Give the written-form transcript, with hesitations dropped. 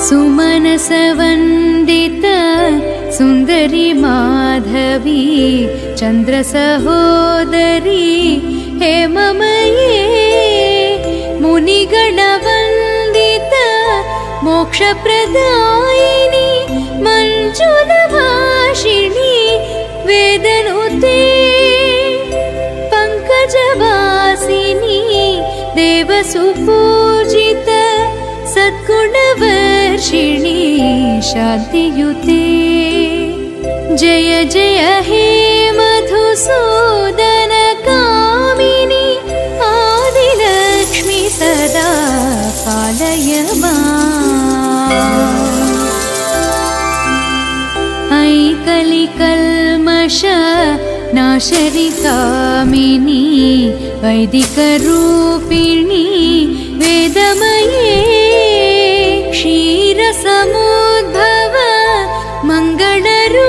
सुमनसवन्दित सुन्दरी माधवी चन्द्रसहोदरी हेममये मुनिगणवन्दित मोक्षप्रदायिनी मञ्जुलभाषिणी वेदनुते पङ्कजवासिनी देवसुपूजित सद्गुणवर्षिणी शान्तियुते जय जय हे मधुसूदन कामिनी आदिलक्ष्मी सदा पालय ऐ कलिकल्मष नाशरि कामिनी वैदिकरूपिणी वेदमये क्षीरसमुद्भव मङ्गलरूपिणी